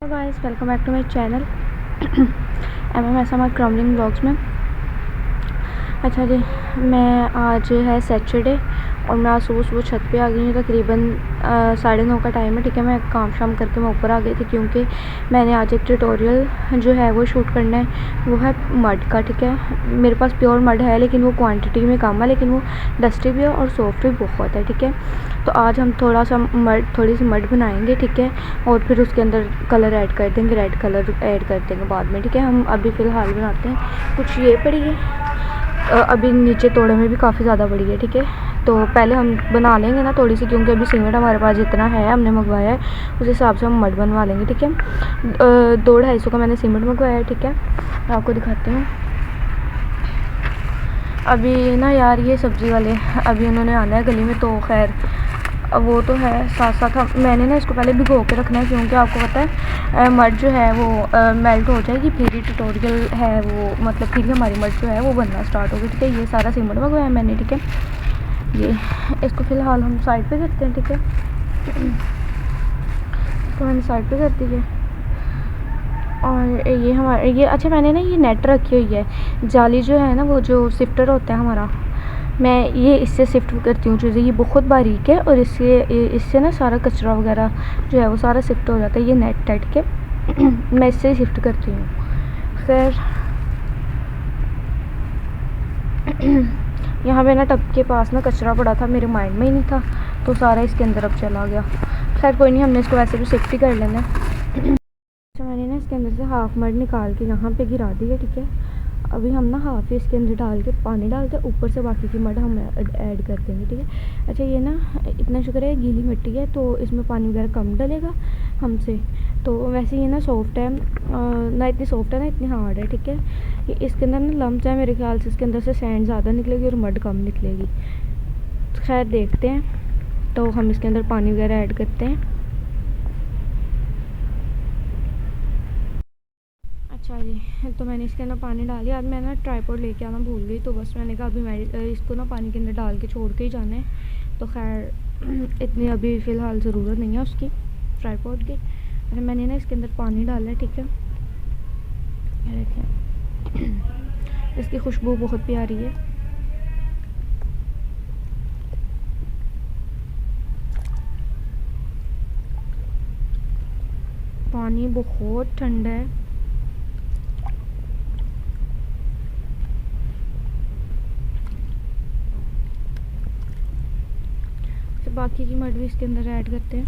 Guys, welcome back to my channel S M R क्रॉमलिंग blogs में। अच्छा जी, मैं आज है सैटरडे और मैं आज सुबह सुबह छत पे आ गई हूँ। तकरीबन 9:30 का टाइम है। ठीक है, मैं काम शाम करके मैं ऊपर आ गई थी क्योंकि मैंने आज एक ट्यूटोरियल जो है वो शूट करना है। वो है मड का। ठीक है, मेरे पास प्योर मड है लेकिन वो क्वांटिटी में कम है, लेकिन वो डस्टी भी है और सॉफ्ट भी बहुत है। ठीक है, तो आज हम थोड़ी सी मड बनाएंगे। ठीक है, और फिर उसके अंदर कलर ऐड कर देंगे, रेड कलर ऐड कर देंगे बाद में। ठीक है, हम अभी फ़िलहाल बनाते हैं। कुछ ये पड़ी है, अभी नीचे तोड़े में भी काफ़ी ज़्यादा बड़ी है। ठीक है, तो पहले हम बना लेंगे ना थोड़ी सी, क्योंकि अभी सीमेंट हमारे पास जितना है हमने मंगवाया है उस हिसाब से हम मड बनवा लेंगे। ठीक है, 200-250 का मैंने सीमेंट मंगवाया है। ठीक है, मैं आपको दिखाती हूँ। अभी ना यार ये सब्ज़ी वाले अभी उन्होंने आना है गली में, तो खैर वो तो है साथ साथ मैंने ना इसको पहले भिगो के रखना है, क्योंकि आपको पता है मड जो है वो मेल्ट हो जाएगी, फिर ही ट्यूटोरियल है वो, मतलब फिर ही हमारी मड जो है वो बनना स्टार्ट होगी। ठीक है, ये सारा सीमेंट मंगवाया मैंने। ठीक है, ये इसको फ़िलहाल हम साइड पे करते हैं। ठीक है, इसको मैंने साइड पे कर दी है। और ये हमारे ये अच्छा, मैंने ना ये नेट रखी हुई है, जाली जो है ना, वो जो सिफ्टर होता है हमारा, मैं ये इससे सिफ्ट करती हूँ चीज़ें। ये बहुत बारीक है और इससे ना सारा कचरा वगैरह जो है वो सारा सिफ्ट हो जाता है। ये नेट है। ठीक है, मैं इससे ही सिफ्ट करती हूँ। खैर यहाँ पे ना टब के पास ना कचरा पड़ा था, मेरे माइंड में ही नहीं था, तो सारा इसके अंदर अब चला गया। खैर कोई नहीं, हमने इसको वैसे भी सिफ्ट ही कर लेना है। तो मैंने ना इसके अंदर से हाफ़ मड निकाल के यहाँ पे गिरा दी है। ठीक है, अभी हम ना हाफ़ ही इसके अंदर डाल के पानी डाल के ऊपर से बाकी की मड हम ऐड कर देंगे। ठीक है, अच्छा ये ना इतना शुक्र है गीली मिट्टी है तो इसमें पानी वगैरह कम डलेगा हमसे। तो वैसे ये ना सॉफ्ट है, ना इतनी सॉफ्ट है ना इतनी हार्ड है। ठीक है, ये इसके अंदर ना लम्स है, मेरे ख्याल से इसके अंदर से सैंड ज़्यादा निकलेगी और मड कम निकलेगी। खैर देखते हैं, तो हम इसके अंदर पानी वगैरह ऐड करते हैं। अच्छा जी, तो मैंने इसके अंदर पानी डाल दिया। आज मैं ना ट्राईपॉड लेके आना भूल गई, तो बस मैंने कहा अभी मैं इसको ना पानी के अंदर डाल के छोड़ के ही जाना है। तो खैर इतनी अभी फ़िलहाल ज़रूरत नहीं है उसकी, ट्राईपॉड की। अरे मैंने ना इसके अंदर पानी डाला है। ठीक है, ये देखें, इसकी खुशबू बहुत प्यारी है। पानी बहुत ठंडा है। बाकी की मड भी इसके अंदर ऐड करते हैं।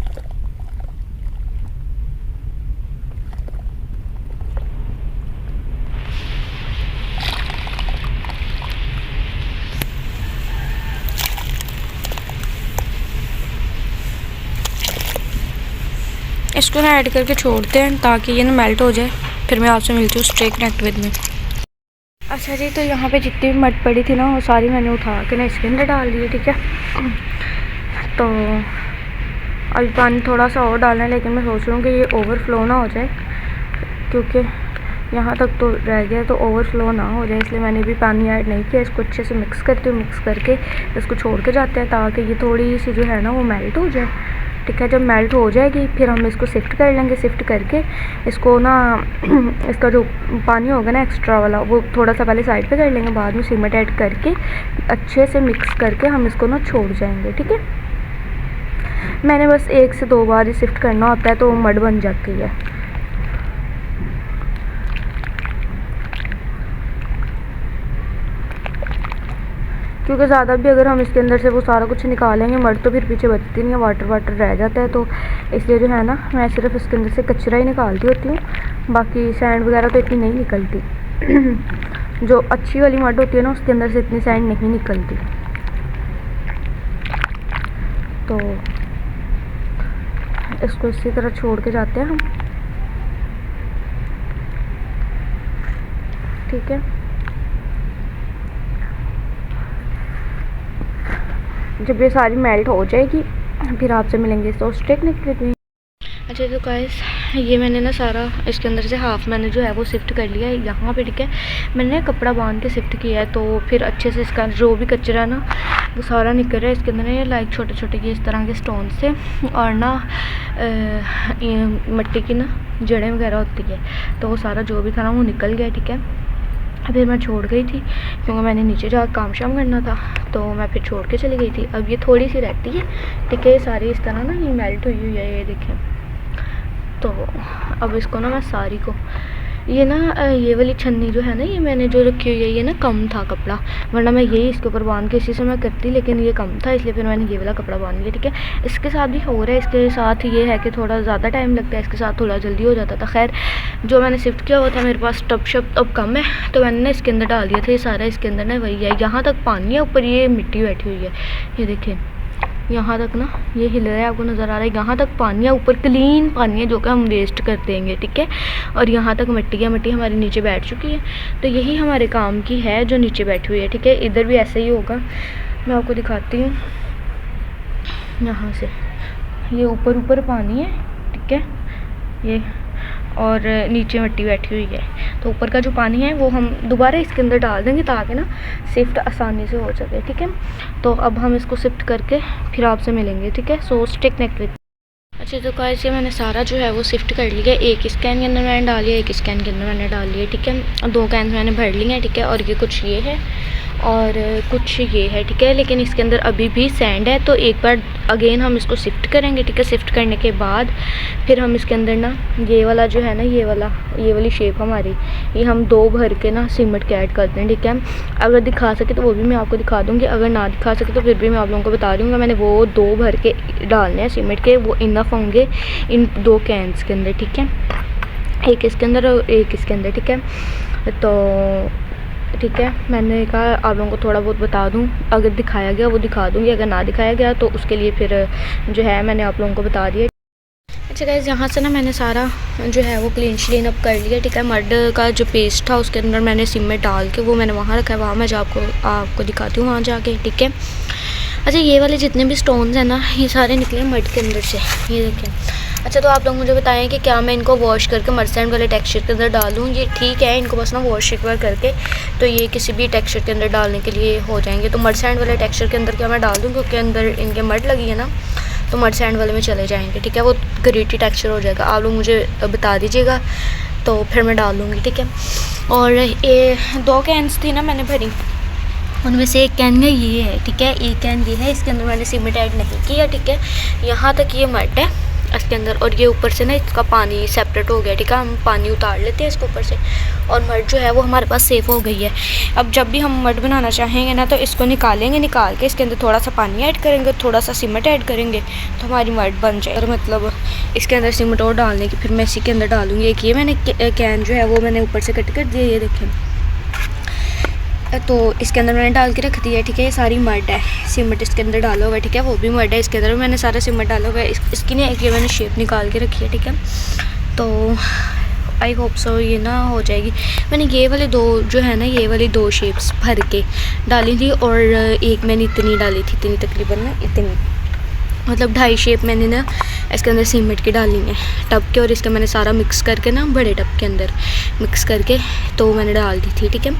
इसको ना ऐड करके छोड़ते हैं ताकि ये ना मेल्ट हो जाए, फिर मैं आपसे मिलती हूँ स्टे कनेक्ट विद में। अच्छा जी, तो यहाँ पे जितनी भी मड पड़ी थी ना वो सारी मैंने उठा के ना इसके अंदर डाल दी है। ठीक है, तो अभी पानी थोड़ा सा और डालना है, लेकिन मैं सोच रही हूँ कि ये ओवरफ्लो ना हो जाए, क्योंकि यहाँ तक तो रह गया, तो ओवरफ्लो ना हो जाए, इसलिए मैंने भी पानी ऐड नहीं किया। इसको अच्छे से मिक्स करती हूँ, मिक्स करके इसको छोड़ के जाते हैं ताकि ये थोड़ी सी जो है ना वो मेल्ट हो जाए। ठीक है, जब मेल्ट हो जाएगी फिर हम इसको सिफ्ट कर लेंगे। सिफ्ट करके इसको ना इसका जो पानी होगा ना एक्स्ट्रा वाला, वो थोड़ा सा पहले साइड पे कर लेंगे, बाद में सीमेंट ऐड करके अच्छे से मिक्स करके हम इसको ना छोड़ जाएंगे। ठीक है, मैंने बस 1 से 2 बार ही सिफ्ट करना होता है तो मड बन जाती है। क्योंकि ज़्यादा भी अगर हम इसके अंदर से वो सारा कुछ निकालेंगे मड, तो फिर पीछे बचती नहीं है, वाटर रह जाता है। तो इसलिए जो है ना मैं सिर्फ इसके अंदर से कचरा ही निकालती होती हूँ, बाकी सैंड वगैरह तो इतनी नहीं निकलती। जो अच्छी वाली मड होती है ना उसके अंदर से इतनी सैंड नहीं निकलती। तो इसको इसी तरह छोड़ के जाते हैं हम। ठीक है, जब ये सारी मेल्ट हो जाएगी फिर आपसे मिलेंगे तो स्टे कनेक्ट विद मी। अच्छा तो गाइस, ये मैंने ना सारा इसके अंदर से हाफ़ मैंने जो है वो शिफ्ट कर लिया है यहाँ पे। ठीक है, मैंने कपड़ा बांध के शिफ्ट किया है, तो फिर अच्छे से इसका जो भी कचरा ना वो सारा निकल रहा है। इसके अंदर ये लाइक छोटे छोटे ये इस तरह के स्टोन थे और ना मिट्टी की ना जड़ें वगैरह होती है, तो वो सारा जो भी था ना वो निकल गया, ठीक है। फिर मैं छोड़ गई थी क्योंकि मैंने नीचे जाकर काम शाम करना था, तो मैं फिर छोड़ के चली गई थी। अब ये थोड़ी सी रहती है, ठीक है। ये सारी इस तरह ना ये मेल्ट हुई हुई है, ये देखें। तो अब इसको ना मैं सारी को ये ना ये वाली छन्नी जो है ना, ये मैंने जो रखी हुई है, ये ना कम था कपड़ा, वरना मैं यही इसके ऊपर बांध के इसी से मैं करती, लेकिन ये कम था इसलिए फिर मैंने ये वाला कपड़ा बांध लिया, ठीक है। इसके साथ भी हो रहा है, इसके साथ ये है कि थोड़ा ज़्यादा टाइम लगता है, इसके साथ थोड़ा जल्दी हो जाता था। खैर जो मैंने शिफ्ट किया हुआ था, मेरे पास टब शब अब कम है, तो मैंने ना इसके अंदर डाल दिया था। ये सारा इसके अंदर ना वही है, यहाँ तक पानी है, ऊपर ये मिट्टी बैठी हुई है, ये देखें यहाँ तक ना ये हिल रहा है, आपको नज़र आ रहा है। यहाँ तक पानी है, ऊपर क्लीन पानी है जो कि हम वेस्ट कर देंगे, ठीक है। और यहाँ तक मिट्टी है, मिट्टी हमारी नीचे बैठ चुकी है, तो यही हमारे काम की है जो नीचे बैठी हुई है, ठीक है। इधर भी ऐसे ही होगा, मैं आपको दिखाती हूँ। यहाँ से ये ऊपर ऊपर पानी है, ठीक है, ये और नीचे मिट्टी बैठी हुई है, तो ऊपर का जो पानी है वो हम दोबारा इसके अंदर डाल देंगे ताकि ना शिफ्ट आसानी से हो सके, ठीक है। तो अब हम इसको शिफ्ट करके फिर आपसे मिलेंगे, ठीक है। So stay connected. अच्छा तो गाइस ये मैंने सारा जो है वो शिफ्ट कर लिया। एक इस कैन के अंदर मैंने डाल लिया, एक इस कैन के अंदर मैंने डाल लिया, ठीक है। 2 कैन मैंने भर लिए हैं, ठीक है। और ये कुछ ये है और कुछ ये है, ठीक है। लेकिन इसके अंदर अभी भी सैंड है, तो एक बार अगेन हम इसको शिफ्ट करेंगे, ठीक है। शिफ्ट करने के बाद फिर हम इसके अंदर ना ये वाला जो है ना ये वाली शेप हमारी, ये हम 2 भर के ना सीमेंट के ऐड करते हैं, ठीक है। अगर दिखा सके तो वो भी मैं आपको दिखा दूँगी, अगर ना दिखा सके तो फिर भी मैं आप लोगों को बता रही हूँ। मैंने वो 2 भर के डालने हैं सीमेंट के, वो इनफ होंगे इन 2 कैंस के अंदर, ठीक है। एक इसके अंदर और एक इसके अंदर, ठीक है। तो ठीक है, मैंने कहा आप लोगों को थोड़ा बहुत बता दूं, अगर दिखाया गया वो दिखा दूंगी, अगर ना दिखाया गया तो उसके लिए फिर जो है मैंने आप लोगों को बता दिया। अच्छा गाइस यहाँ से ना मैंने सारा जो है वो क्लीन अप कर लिया, ठीक है। मड का जो पेस्ट था उसके अंदर मैंने सीमेंट डाल के वो मैंने वहाँ रखा है, वहाँ मैं आपको दिखाती हूँ वहाँ जाके, ठीक है। अच्छा ये वाले जितने भी स्टोन्स हैं ना ये सारे निकले मड के अंदर से, ये देखें। अच्छा तो आप लोग मुझे बताएं कि क्या मैं इनको वॉश करके मर्सैंड वाले टेक्सचर के अंदर डालूँ। ये ठीक है, इनको बस ना वॉश एक बार करके तो ये किसी भी टेक्सचर के अंदर डालने के लिए हो जाएंगे। तो मर्सैंड वाले टेक्सचर के अंदर क्या मैं डाल दूँ, क्योंकि अंदर इनके मड लगी है ना, तो मर्सैंड वाले में चले जाएंगे, ठीक है। वो ग्रेटी टेक्सचर हो जाएगा। आप लोग मुझे बता दीजिएगा तो फिर मैं डाल दूँगी, ठीक है। और ये 2 कैंस थी ना मैंने भरी, उनमें से एक कैन है ये है, ठीक है। एक कैन ये है, इसके अंदर मैंने सीमेंट ऐड नहीं किया, ठीक है। यहाँ तक ये मड है इसके अंदर, और ये ऊपर से ना इसका पानी सेपरेट हो गया, ठीक है। हम पानी उतार लेते हैं इसके ऊपर से, और मड जो है वो हमारे पास सेफ हो गई है। अब जब भी हम मड बनाना चाहेंगे ना तो इसको निकालेंगे, निकाल के इसके अंदर थोड़ा सा पानी ऐड करेंगे, थोड़ा सा सीमेंट ऐड करेंगे, तो हमारी मड बन जाए। और मतलब इसके अंदर सीमेंट और डालने की फिर मैं इसी के अंदर डालूँगी। एक ये मैंने कैन जो है वो मैंने ऊपर से कट कर दिया, ये देखें। तो इसके अंदर मैंने डाल के रख दिया, ठीक है। ये सारी मड है, सीमेंट इसके अंदर डाला हुआ है, ठीक है। वो भी मड है, इसके अंदर मैंने सारा सीमेंट डाला हुआ है। इसकी ना एक ये मैंने शेप निकाल के रखी है, ठीक है। तो आई होप सो ये ना हो जाएगी। मैंने ये वाले 2 जो है ना ये वाली 2 शेप्स भर के डाली थी, और एक मैंने इतनी डाली थी, इतनी तकरीबन ना इतनी, मतलब 2.5 शेप मैंने ना इसके अंदर सीमेंट की डाली है टब के, और इसका मैंने सारा मिक्स करके ना बड़े टब के अंदर मिक्स करके तो मैंने डाल दी थी, ठीक है।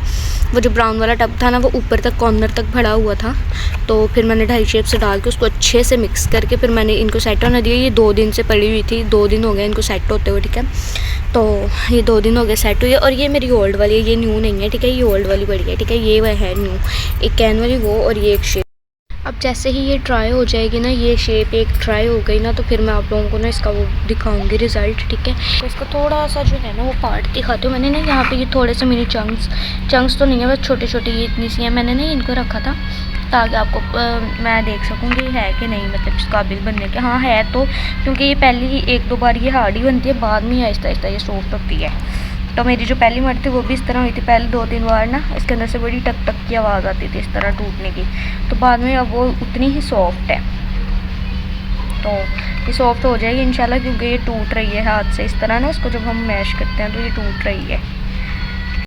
वो जो ब्राउन वाला टब था ना वो ऊपर तक कॉर्नर तक भरा हुआ था, तो फिर मैंने 2.5 शेप से डाल के उसको अच्छे से मिक्स करके फिर मैंने इनको सेट होने दिया। ये 2 दिन से पड़ी हुई थी, 2 दिन हो गए इनको सेट होते हुए, ठीक है। तो ये 2 दिन हो गए सेट हुई है, और ये मेरी ओल्ड वाली है, ये न्यू नहीं है, ठीक है। ये ओल्ड वाली बड़ी है, ठीक है। ये वह है न्यू, एक कैन वाली वो, और ये एक शेप। अब जैसे ही ये ट्राई हो जाएगी ना, ये शेप एक ट्राई हो गई ना, तो फिर मैं आप लोगों को ना इसका वो दिखाऊंगी रिज़ल्ट, ठीक है। तो इसका थोड़ा सा जो है ना वो पार्ट दिखाती हूँ। मैंने ना यहाँ पे ये थोड़े से मिनी चंक्स तो नहीं है, बस छोटे छोटे ये इतनी सी है, मैंने ना इनको रखा था ताकि आपको मैं देख सकूँगी है कि नहीं, मतलब इस काबिल बनने के। हाँ है, तो क्योंकि ये पहली ही 1-2 बार ये हार्ड ही बनती है, बाद में आहिस्ता आहिस्ता ये सॉफ्ट होती है। तो मेरी जो पहली मड थी वो भी इस तरह हुई थी, पहले 2-3 बार ना इसके अंदर से बड़ी टक टक की आवाज़ आती थी इस तरह टूटने की, तो बाद में अब वो उतनी ही सॉफ्ट है। तो ये सॉफ्ट हो जाएगी इंशाल्लाह, क्योंकि ये टूट रही है हाथ से इस तरह ना, इसको जब हम मैश करते हैं तो ये टूट रही है।